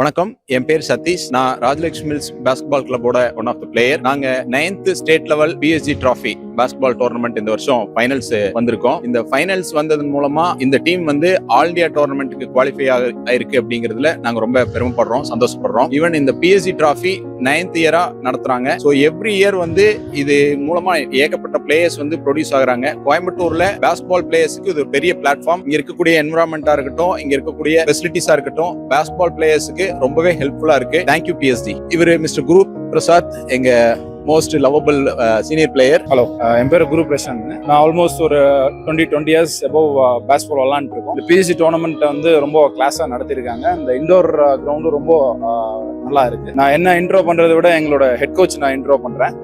வணக்கம், என் பேர் சதீஷ். நான் ராஜலட்சுமி மில்ஸ் பாஸ்கெட்பால் கிளப்போட ஒன் ஆஃப் த பிளேயர். நாங்க 9th state level PSG trophy basketball tournament இந்த வருஷம் ஃபைனல்ஸ் வந்திருக்கோம். இந்த ஃபைனல்ஸ் வந்ததன் மூலமா இந்த டீம் வந்து ஆல் இந்தியா டோர்னமெண்ட்டுக்கு குவாலிஃபை ஆயிருக்கு அப்படிங்கிறதுல நாங்க ரொம்ப பெருமைப்படுறோம், சந்தோஷப்படுறோம். ஈவன் இந்த பிஎஸ்ஜி டிராஃபி 9th இயரா நடத்துறாங்க. ஸோ எவ்ரி இயர் வந்து இது மூலமா ஏகப்பட்ட பிளேயர்ஸ் வந்து ப்ரொடியூஸ் ஆகுறாங்க. கோயம்புத்தூர்ல பாஸ்கெட்பால் பிளேயர்ஸ்க்கு இது ஒரு பெரிய பிளாட்ஃபார்ம். இங்க இருக்கக்கூடிய என்விரான்மெண்டா இருக்கட்டும், இங்க இருக்கக்கூடிய ஃபெசிலிட்டிஸா இருக்கட்டும், பாஸ்கெட்பால் பிளேயர்ஸ்க்கு ரொம்பவே ஹெல்ப்ஃபுல்லா இருக்கு. Thank you PST. இவர் மிஸ்டர் குரு பிரசாத், எங்க most lovable senior player. Hello, என் பேர் குரு பிரசாந்த். நான் ஆல்மோஸ்ட் ஒரு 20 இயர்ஸ் அபவ் பேஸ்பால் விளாண்டுட்டு இருக்கோம். இந்த பிஎஸ்சி டோர்னமெண்ட் வந்து ரொம்ப கிளாஸாக நடத்திருக்காங்க. இந்த இண்டோர் கிரவுண்டும் ரொம்ப நல்லா இருக்கு. நான் என்ன இன்ட்ரோ பண்றதை விட எங்களோட ஹெட் கோச் நான் இன்ட்ரோ பண்றேன்.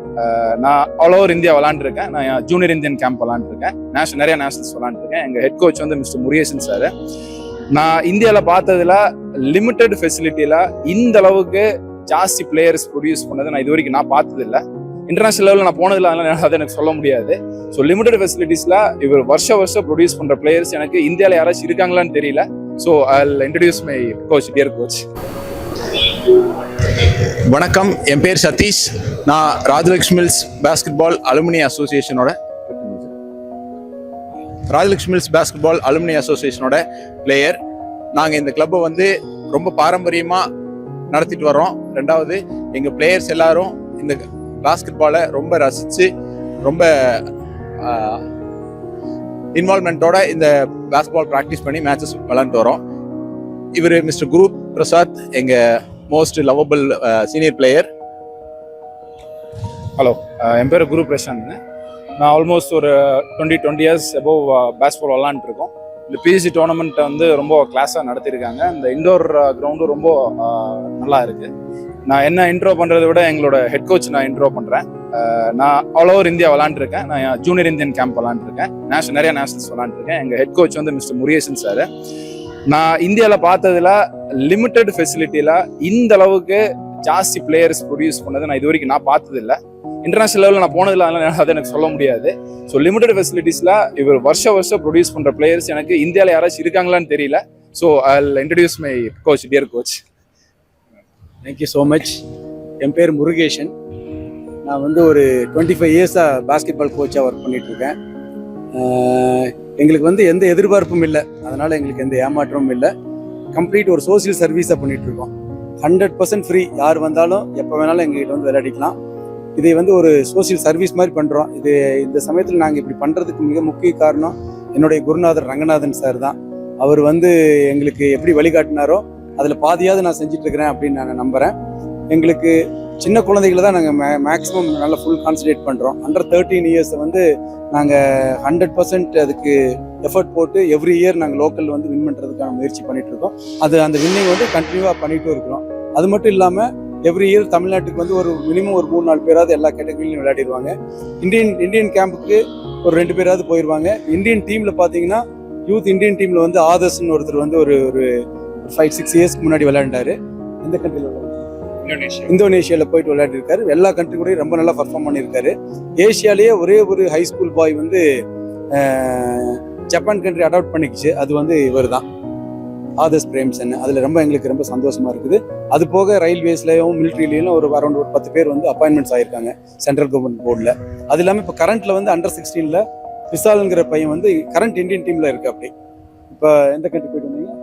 நான் ஆல் ஓவர் இந்தியா விளாண்டுருக்கேன். நான் ஜூனியர் இந்தியன் கேம்ப் விளாண்டுருக்கேன். நிறைய நேஷனல்ஸ் விளாண்டுருக்கேன். எங்க ஹெட் கோச் வந்து மிஸ்டர் முருகேசன் சார். நான் இந்தியாவில் பார்த்ததுல லிமிட்டட் ஃபெசிலிட்டியில இந்த அளவுக்கு ஜாஸ்தி பிளேயர்ஸ் ப்ரொடியூஸ் பண்ணது நான் இது வரைக்கும் நான் பார்த்தது இல்லை. இன்டர்நேஷனல் லெவலில் நான் போனதில்ல, அதனால அதை எனக்கு சொல்ல முடியாது. ஸோ லிமிட்டட் ஃபெசிலிட்டிஸ்ல இவர் வருஷம் ப்ரொடியூஸ் பண்ற பிளேயர்ஸ் எனக்கு இந்தியாவில் யாராச்சும் இருக்காங்களான்னு தெரியல. So I will introduce my coach, dear coach. வணக்கம், என் பேர் சதீஷ். நான் ராஜலட்சுமி மில்ஸ் பாஸ்கெட்பால் அலுமினி அசோசியேஷனோட பிளேயர். நாங்கள் இந்த கிளப்பை வந்து ரொம்ப பாரம்பரியமாக நடத்திட்டு வர்றோம். ரெண்டாவது, எங்கள் பிளேயர்ஸ் எல்லாரும் இந்த பாஸ்கெட்பாலை ரொம்ப ரசித்து ரொம்ப இன்வால்மெண்ட்டோட இந்த பாஸ்கெட்பால் ப்ராக்டிஸ் பண்ணி மேட்சஸ் விளாண்டுட்டு வரோம். இவர் மிஸ்டர் குரு பிரசாத், எங்கள் most lovable senior player. Hello, என் பேர் குரு பிரசாந்த். நான் ஆல்மோஸ்ட் ஒரு 20 இயர்ஸ் அபவ் பேஸ்பால் விளாண்டுட்டு இருக்கோம். இந்த பிஎஸ்சி டோர்னமெண்ட் வந்து ரொம்ப கிளாஸாக நடத்திருக்காங்க. இந்த இண்டோர் கிரவுண்டும் ரொம்ப நல்லா இருக்கு. நான் என்ன இன்ட்ரோ பண்றதை விட எங்களோட ஹெட் கோச் நான் இன்ட்ரோ பண்றேன். நான் ஆல் ஓவர் இந்தியா விளாண்டுருக்கேன். நான் ஜூனியர் இந்தியன் கேம்ப் விளாண்டுருக்கேன். நிறைய நேஷனல்ஸ் விளாண்டுருக்கேன். எங்க ஹெட் கோச் வந்து மிஸ்டர் முருகேசன் சார். நான் இந்தியாவில் பார்த்ததுல லிமிட்டட் ஃபெசிலிட்டியில இந்த அளவுக்கு ஜாஸ்தி பிளேயர்ஸ் ப்ரொடியூஸ் பண்ணது நான் இது வரைக்கும் நான் பார்த்தது இல்லை. இன்டர்நேஷனல் லெவலில் நான் போனதில்ல, அதனால அதை எனக்கு சொல்ல முடியாது. ஸோ லிமிட்டட் ஃபெசிலிட்டிஸ்ல இவர் வருஷம் ப்ரொடியூஸ் பண்ற பிளேயர்ஸ் எனக்கு இந்தியாவில் யாராச்சும் இருக்காங்களான்னு தெரியல. So I will introduce my coach, dear coach. Thank you so much. என் பேர் முருகேசன். நான் வந்து ஒரு 25 இயர்ஸாக பாஸ்கெட்பால் கோச்சாக ஒர்க் பண்ணிகிட்ருக்கேன். எங்களுக்கு வந்து எந்த எதிர்பார்ப்பும் இல்லை, அதனால் எங்களுக்கு எந்த ஏமாற்றமும் இல்லை. கம்ப்ளீட் ஒரு சோசியல் சர்வீஸாக பண்ணிகிட்ருக்கோம். 100% ஃப்ரீ. யார் வந்தாலும் எப்போ வேணாலும் எங்ககிட்ட வந்து விளையாடிக்கலாம். இதை வந்து ஒரு சோசியல் சர்வீஸ் மாதிரி பண்ணுறோம். இது இந்த சமயத்தில் நாங்கள் இப்படி பண்ணுறதுக்கு மிக முக்கிய காரணம் என்னுடைய குருநாதர் ரங்கநாதன் சார் தான். அவர் வந்து எங்களுக்கு எப்படி வழிகாட்டினாரோ அதில் பாதியாவது நான் செஞ்சிட்ருக்கிறேன் அப்படின்னு நான் நம்புகிறேன். எங்களுக்கு சின்ன குழந்தைகளை தான் நாங்கள் மேக்ஸிமம் நல்லா ஃபுல் கான்சன்ட்ரேட் பண்ணுறோம். அண்டர் 13 இயர்ஸை வந்து நாங்கள் 100% அதுக்கு எஃபர்ட் போட்டு எவ்ரி இயர் நாங்கள் லோக்கலில் வந்து வின் பண்ணுறதுக்கான முயற்சி பண்ணிகிட்ருக்கோம். அந்த வின்னிங் வந்து கண்டினியூவாக பண்ணிகிட்டும் இருக்கிறோம். அது மட்டும் இல்லாமல் எவ்ரி இயர் தமிழ்நாட்டுக்கு வந்து ஒரு மினிமம் ஒரு 3-4 பேராவது எல்லா கேட்டகரியிலும் விளையாடிடுவாங்க. இந்தியன் கேம்புக்கு ஒரு 2 பேராவது போயிடுவாங்க. இந்தியன் டீமில் பார்த்தீங்கன்னா யூத் இந்தியன் டீமில் வந்து ஆதர்ஸ்ன்னு ஒருத்தர் வந்து ஒரு 5-6 இயர்ஸ்க்கு முன்னாடி விளையாண்டாரு. எந்த கண்ட்ரியில் இந்தோனேஷியாவில் போயிட்டு விளையாடிருக்காரு. எல்லா கண்ட்ரி கூட ரொம்ப நல்லா பர்ஃபார்ம் பண்ணியிருக்காரு. ஏஷியாலேயே ஒரே ஒரு ஹை ஸ்கூல் பாய் வந்து ஜப்பான் கண்ட்ரி அடாப்ட் பண்ணிக்கிச்சு. அது வந்து இவர் தான், ஆதர்ஸ் பிரேம்சன். அதில் ரொம்ப எங்களுக்கு ரொம்ப சந்தோஷமா இருக்குது. அது போக ரயில்வேஸ்லையும் மிலிட்ரிலையும் ஒரு அரௌண்ட் 10 பேர் வந்து அப்பாயின்மெண்ட்ஸ் ஆகியிருக்காங்க சென்ட்ரல் கவர்மெண்ட் போர்டில். அது இல்லாமல் இப்போ கரண்ட்டில் வந்து அண்டர் 16 விசாலுங்கிற பையன் வந்து கரண்ட் இந்தியன் டீமில் இருக்கு. அப்படி இப்போ எந்த கண்ட்ரி போயிட்டு வந்தீங்க?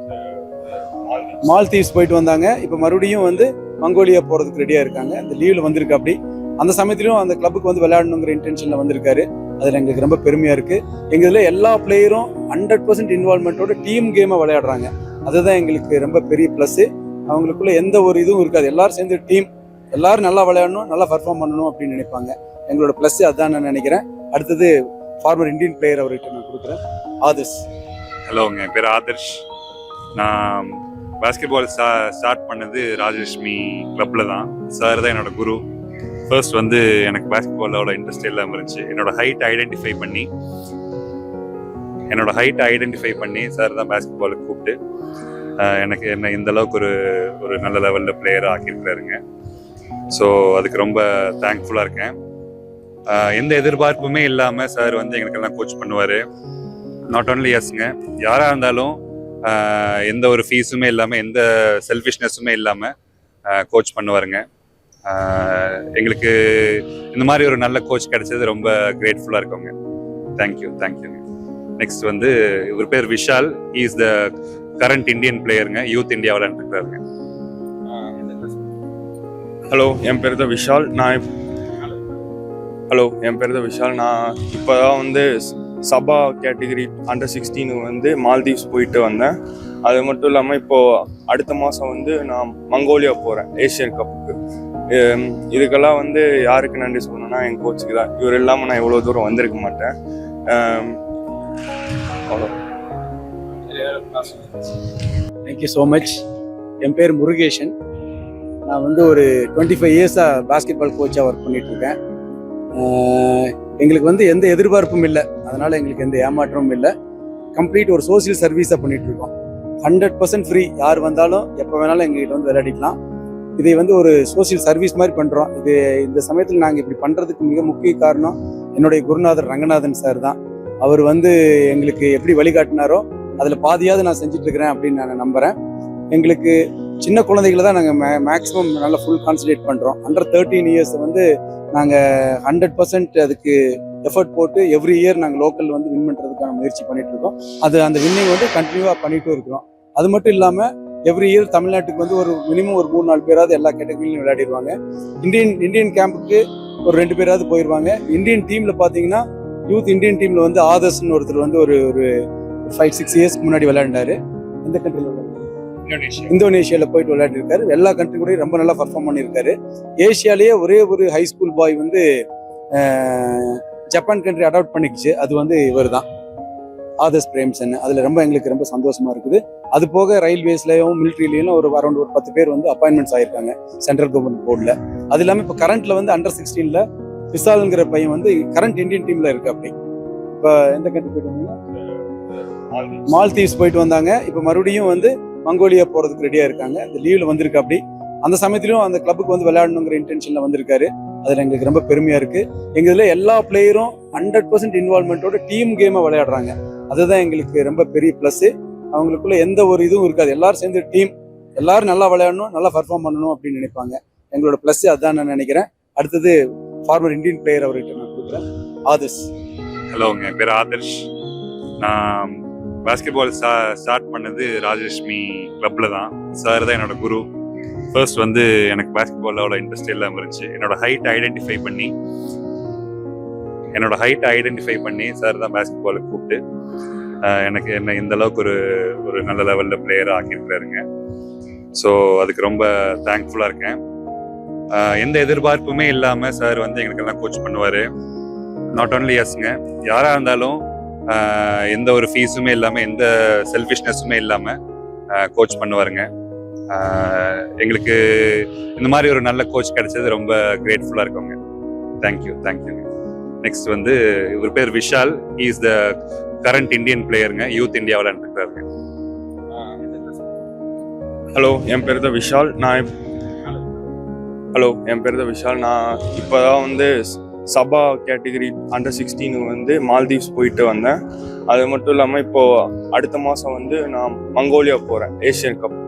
மால்தீவ்ஸ் போயிட்டு வந்தாங்க. இப்போ மறுபடியும் வந்து மங்கோலியா போகிறதுக்கு ரெடியாக இருக்காங்க. அந்த லீவில் வந்திருக்கு. அப்படி அந்த சமயத்திலும் அந்த கிளப்புக்கு வந்து விளையாடணுங்கிற இன்டென்ஷனில் வந்திருக்காரு. அதில் எங்களுக்கு ரொம்ப பெருமையாக இருக்குது. எங்கள் இதில் எல்லா பிளேயரும் 100% இன்வால்மெண்ட்டோட டீம் கேமை விளையாடுறாங்க. அதுதான் எங்களுக்கு ரொம்ப பெரிய ப்ளஸ்ஸு. அவங்களுக்குள்ள எந்த ஒரு இதுவும் இருக்காது. எல்லாரும் சேர்ந்து டீம், எல்லாரும் நல்லா விளையாடணும், நல்லா பர்ஃபார்ம் பண்ணணும் அப்படின்னு நினைப்பாங்க. எங்களோட ப்ளஸ்ஸு அதுதான் நான் நினைக்கிறேன். அடுத்தது ஃபார்மர் இந்தியன் பிளேயர் அவர்கிட்ட நான் கொடுக்குறேன், ஆதர்ஷ். ஹலோ, என் பேர் ஆதர்ஷ். நான் பாஸ்கெட்பால் ஸ்டார்ட் பண்ணது ராஜலட்சுமி கிளப்பில் தான். சார் தான் என்னோட குரு. ஃபர்ஸ்ட் வந்து எனக்கு பாஸ்கெட்பாலோட இன்ட்ரெஸ்ட் இல்லாமல் இருந்துச்சு. என்னோட ஹைட் ஐடென்டிஃபை பண்ணி சார் தான் பாஸ்கெட்பாலுக்கு கூப்பிட்டு எனக்கு என்ன இந்த அளவுக்கு ஒரு நல்ல லெவலில் பிளேயராக ஆக்கியிருக்கிறாருங்க. ஸோ அதுக்கு ரொம்ப தேங்க்ஃபுல்லாக இருக்கேன். எந்த எதிர்பார்ப்புமே இல்லாமல் சார் வந்து எங்களுக்கெல்லாம் கோச் பண்ணுவார். நாட் ஓன்லி எஸ்ங்க, யாராக இருந்தாலும் எந்த ஒரு ஃபீஸுமே இல்லாமல் எந்த செல்ஃபிஷ்னஸுமே இல்லாமல் கோச் பண்ணுவாருங்க. எங்களுக்கு இந்த மாதிரி ஒரு நல்ல கோச் கிடைச்சது ரொம்ப கிரேட்ஃபுல்லாக இருக்கோங்க. தேங்க்யூ. நெக்ஸ்ட் வந்து இவர் பேர் Vishal. He is the current Indian பிளேயருங்க. யூத் இந்தியா விளையாண்டுருக்காருங்க. ஹலோ, என் பேர் தான் விஷால். நான் இப்போ தான் வந்து சபா கேட்டகரி அண்டர் 16 வந்து மால்தீவ்ஸ் போயிட்டு வந்தேன். அது மட்டும் இல்லாமல் இப்போது அடுத்த மாதம் வந்து நான் மங்கோலியா போகிறேன் ஏஷியன் கப்புக்கு. இதுக்கெல்லாம் வந்து யாருக்கு நன்றி சொல்லணும்னா என் கோச்சுக்கு தான். இவர் இல்லாமல் நான் இவ்வளோ தூரம் வந்திருக்க மாட்டேன். அவ்வளோ. Thank you so much. என் பேர் முருகேஷன். நான் வந்து ஒரு 25 இயர்ஸாக பாஸ்கெட் பால் கோச்சாக ஒர்க் பண்ணிகிட்ருக்கேன். எங்களுக்கு வந்து எந்த எதிர்பார்ப்பும் இல்லை, அதனால் எங்களுக்கு எந்த ஏமாற்றமும் இல்லை. கம்ப்ளீட் ஒரு சோசியல் சர்வீஸாக பண்ணிகிட்ருக்கோம். 100% ஃப்ரீ. யார் வந்தாலும் எப்போ வேணாலும் எங்ககிட்ட வந்து விளையாடிக்கலாம். இதை வந்து ஒரு சோசியல் சர்வீஸ் மாதிரி பண்ணுறோம். இந்த சமயத்தில் நாங்கள் இப்படி பண்ணுறதுக்கு மிக முக்கிய காரணம் என்னுடைய குருநாதர் ரங்கநாதன் சார் தான். அவர் வந்து எங்களுக்கு எப்படி வழிகாட்டினாரோ அதில் பாதியாவது நான் செஞ்சிட்ருக்கிறேன் அப்படின்னு நான் நம்புகிறேன். எங்களுக்கு சின்ன குழந்தைகளை தான் நாங்கள் மேக்ஸிமம் நல்லா ஃபுல் கான்சன்ட்ரேட் பண்ணுறோம். அண்டர் 13 இயர்ஸ் வந்து நாங்கள் 100% அதுக்கு எஃபர்ட் போட்டு எவ்ரி இயர் நாங்கள் லோக்கல் வந்து வின் பண்ணுறதுக்கான முயற்சி பண்ணிட்டு இருக்கோம். அந்த வின்னிங் வந்து கண்டினியூவாக பண்ணிட்டு இருக்கிறோம். அது மட்டும் இல்லாமல் எவ்ரி இயர் தமிழ்நாட்டுக்கு வந்து ஒரு மினிமம் ஒரு 3-4 பேராவது எல்லா கேட்டகரியிலும் விளையாடிடுவாங்க. இந்தியன் கேம்புக்கு ஒரு 2 பேராவது போயிடுவாங்க. இந்தியன் டீமில் பார்த்தீங்கன்னா யூத் இந்தியன் டீமில் வந்து ஆதர்ஸ்னு ஒருத்தர் வந்து ஒரு 5-6 இயர்ஸ்க்கு முன்னாடி விளையாண்டாரு. எந்த கண்ட்ரியில்? இந்தோனேஷியாவில் போயிட்டு விளையாடிருக்காரு. எல்லா கண்ட்ரி கூட ரொம்ப நல்லா பர்ஃபார்ம் பண்ணியிருக்காரு. ஏஷியாலேயே ஒரே ஒரு ஹை ஸ்கூல் பாய் வந்து ஜப்பான் கண்ட்ரி அடாப்ட் பண்ணிக்கிச்சு. அது வந்து இவர் தான், ஆதர்ஸ் பிரேம்சன். அதில் எங்களுக்கு ரொம்ப சந்தோஷமா இருக்குது. அது போக ரயில்வேஸ்லையும் மிலிட்ரிலையும் ஒரு அரௌண்ட் 10 பேர் வந்து அப்பாயின்மெண்ட்ஸ் ஆயிருக்காங்க சென்ட்ரல் கவர்மெண்ட் போர்டில். அது இல்லாமல் இப்போ கரண்ட்ல வந்து அண்டர் 16ல் பிசால்ங்கிற பையன் வந்து கரண்ட் இந்தியன் டீம்ல இருக்கு. அப்படி இப்போ எந்த கண்ட்ரி போயிட்டு வந்தீங்கன்னா மால்தீவ்ஸ் போயிட்டு வந்தாங்க. இப்போ மறுபடியும் வந்து மங்கோலியா போறதுக்கு ரெடியா இருக்காங்க. அந்த லீவ்ல வந்திருக்கு. அப்படி அந்த சமயத்திலும் அந்த கிளப்புக்கு வந்து விளையாடணுங்கிற இன்டென்ஷன்ல வந்திருக்காரு. அதுல எங்களுக்கு ரொம்ப பெருமையா இருக்கு. எங்க இதுல எல்லா பிளேயரும் 100% இன்வால்மெண்டோட டீம் கேமை விளையாடுறாங்க. அதுதான் எங்களுக்கு ரொம்ப பெரிய பிளஸ். அவங்களுக்குள்ள எந்த ஒரு இதுவும் இருக்காது. எல்லாரும் சேர்ந்து டீம், எல்லாரும் நல்லா விளையாடணும், நல்லா பர்ஃபார்ம் பண்ணணும் அப்படின்னு நினைப்பாங்க. எங்களோட பிளஸ் அதுதான் நான் நினைக்கிறேன். அடுத்தது ஃபார்மர் இந்தியன் பிளேயர் அவர்கிட்ட நான் கொடுக்குறேன். ஆதர்ஷ். ஹலோங்க, என் பேர் ஆதர்ஷ். நான் பாஸ்கெட் பால் ஸ்டார்ட் பண்ணது ராஜலட்சுமி கிளப்ல தான். சார் தான் என்னோட குரு. ஃபர்ஸ்ட் வந்து எனக்கு பாஸ்கெட் பால் அவ்வளோ இன்ட்ரெஸ்ட் இல்லாமல் இருந்துச்சு. என்னோட ஹைட் ஐடென்டிஃபை பண்ணி சார் தான் பாஸ்கெட் பாலுக்கு கூப்பிட்டு எனக்கு என்ன இந்த அளவுக்கு ஒரு நல்ல லெவலில் பிளேயராக ஆக்கியிருக்கிறாருங்க. ஸோ அதுக்கு ரொம்ப தேங்க்ஃபுல்லாக இருக்கேன். எந்த எதிர்பார்ப்புமே இல்லாமல் சார் வந்து எங்களுக்கெல்லாம் கோச் பண்ணுவார். நாட் ஓன்லி எஸ்ங்க, யாராக இருந்தாலும் எந்த ஒரு ஃபீஸுமே இல்லாமல் எந்த செல்ஃபிஷ்னஸுமே இல்லாமல் கோச் பண்ணுவாருங்க. எங்களுக்கு இந்த மாதிரி ஒரு நல்ல கோச் கிடைச்சது ரொம்ப கிரேட்ஃபுல்லாக இருக்கோங்க. தேங்க்யூ. நெக்ஸ்ட் வந்து இவர் பேர் Vishal. He is the current Indian பிளேயருங்க. யூத் இந்தியா விளையாண்டுருக்காருங்க. ஹலோ, என் பேர் தான் விஷால். நான் இப்போ தான் வந்து சபா கேட்டகரி அண்டர் 16 வந்து மால்தீவ்ஸ் போயிட்டு வந்தேன். அது மட்டும் இல்லாமல் இப்போது அடுத்த மாதம் வந்து நான் மங்கோலியா போகிறேன் ஏஷியன் கப்புக்கு.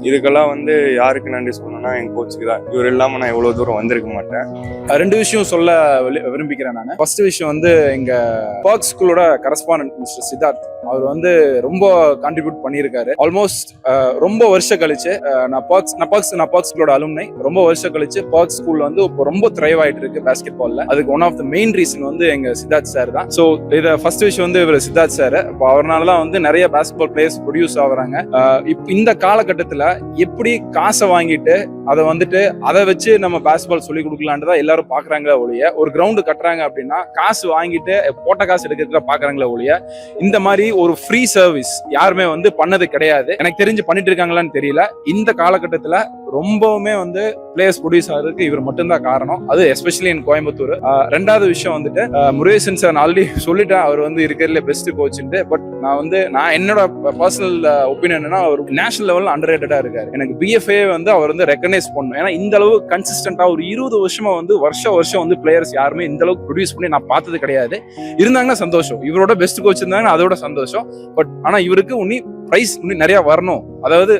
இதுக்கெல்லாம் வந்து யாருக்கு நன்றி சொல்லணும்னா என் கோச்சுக்கு தான். இவர் இல்லாமல் நான் இவ்வளோ தூரம் வந்திருக்க மாட்டேன். 2 விஷயம் சொல்ல விரும்பிக்கிறேன் நான். ஃபர்ஸ்ட் விஷயம் வந்து எங்க பர்க் ஸ்கூலோட கரஸ்பாண்டன்ட் மிஸ்டர் சித்தார்த், அவர் வந்து ரொம்ப கான்ட்ரிபியூட் பண்ணியிருக்காரு. ஆல்மோஸ்ட் ரொம்ப வருஷம் கழிச்சு நான் பர்க் ஸ்கூலோட அலுமினை. ரொம்ப வருஷம் கழிச்சு பர்க் ஸ்கூல்ல வந்து இப்போ ரொம்ப த்ரைவ் ஆயிட்டு இருக்கு பாஸ்கெட் பால்ல. அதுக்கு one of the main reason வந்து எங்க சித்தார்த் சார் தான். ஸோ இதை ஃபர்ஸ்ட் விஷயம் வந்து இவர் சித்தார்த் சார். இப்போ அவர்னால தான் வந்து நிறைய பாஸ்கெட் பால் பிளேயர்ஸ் ப்ரொடியூஸ் ஆகுறாங்க. இந்த காலகட்டத்தில் எப்படி காசை வாங்கிட்டு அதை வச்சு நம்ம பாஸ்கெட்பால் சொல்லி கொடுக்கலான்னு தான் எல்லாரும் பாக்குறாங்களே ஒழிய, ஒரு கிரவுண்டு கட்டுறாங்க அப்படின்னா காசு வாங்கிட்டு போட்ட காசு எடுக்கிறதுல பாக்குறாங்களே ஒழிய, இந்த மாதிரி ஒரு ஃப்ரீ சர்வீஸ் யாருமே வந்து பண்ணது கிடையாது. எனக்கு தெரிஞ்சு பண்ணிட்டு இருக்காங்களான்னு தெரியல. இந்த காலகட்டத்துல ரொம்பவுமே வந்து பிளேயர்ஸ் ப்ரொடியூஸ் ஆகிறதுக்கு இவர் மட்டும்தான் காரணம். அது எஸ்பெஷலி இன் கோயம்புத்தூர். ரெண்டாவது விஷயம் வந்துட்டு முருகேசன் சார் ஆல்ரெடி சொல்லிட்டேன், அவர் வந்து இருக்கிறதுல பெஸ்ட் கோச்சுட்டு. பட் நான் என்னோட பர்சனல் ஒப்பீனியன் என்னன்னா, அவர் நேஷனல் லெவலில் அண்டர்ரேட்டடா இருக்காரு. எனக்கு பிஎஃப்ஏ வந்து அவர் வந்து ரெக்கக்னைஸ் பண்ணணும். ஏன்னா இந்த அளவு கன்சிஸ்டன்டா ஒரு 20 வருஷமா வந்து வருஷம் வந்து பிளேயர்ஸ் யாருமே இந்த அளவுக்கு ப்ரொடியூஸ் பண்ணி நான் பார்த்தது கிடையாது. இருந்தாங்கன்னா சந்தோஷம், இவரோட பெஸ்ட் கோச் இருந்தாங்கன்னா அதோட சந்தோஷம். பட் ஆனா இவருக்கு பிரைஸ் நிறைய வரணும், அதாவது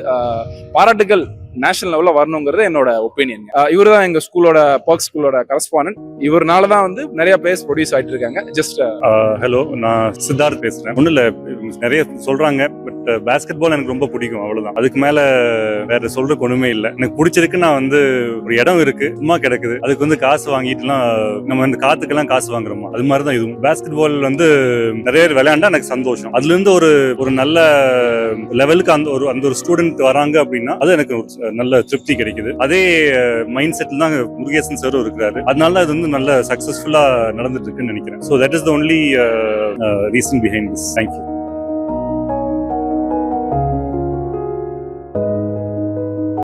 பாராட்டுகள் நேஷனல் லெவல்ல வரணுங்கிறது என்னோட ஒப்பீனியன். இவர் தான் எங்க ஸ்கூலோட பர்க் ஸ்கூலோட கரஸ்பாண்டன்ட். இவர்னால தான் வந்து நிறைய பிளேயர்ஸ் ப்ரொடியூஸ் ஆயிட்டு இருக்காங்க. ஜஸ்ட் ஹலோ, நான் சித்தார்த் பேசுறேன். ஒன்றும் இல்லை, நிறைய சொல்றாங்க, பட் பேஸ்கெட் பால் எனக்கு ரொம்ப பிடிக்கும், அவ்வளவுதான். அதுக்கு மேல வேற சொல்றதுக்கு ஒண்ணுமே இல்லை. எனக்கு பிடிச்சிருக்கு. நான் வந்து ஒரு இடம் இருக்கு, சும்மா கிடக்குது, அதுக்கு வந்து காசு வாங்கிட்டுலாம் நம்ம இந்த காத்துக்கெல்லாம் காசு வாங்குறோமா, அது மாதிரி தான் இதுவும். பேஸ்கெட் பால் வந்து நிறைய விளையாண்டா எனக்கு சந்தோஷம். அதுல இருந்து ஒரு நல்ல லெவலுக்கு அந்த ஒரு ஸ்டூடெண்ட் வராங்க அப்படின்னா அது எனக்கு நல்ல திருப்தி கிடைக்குது. அதே மைண்ட் செட்டில் தான் முருகேசன் சாரும் இருக்கிறாரு. அதனால அது வந்து நல்ல சக்சஸ்ஃபுல்லா நடந்துட்டு இருக்குன்னு நினைக்கிறேன். So that is the only reason behind this. Thank you.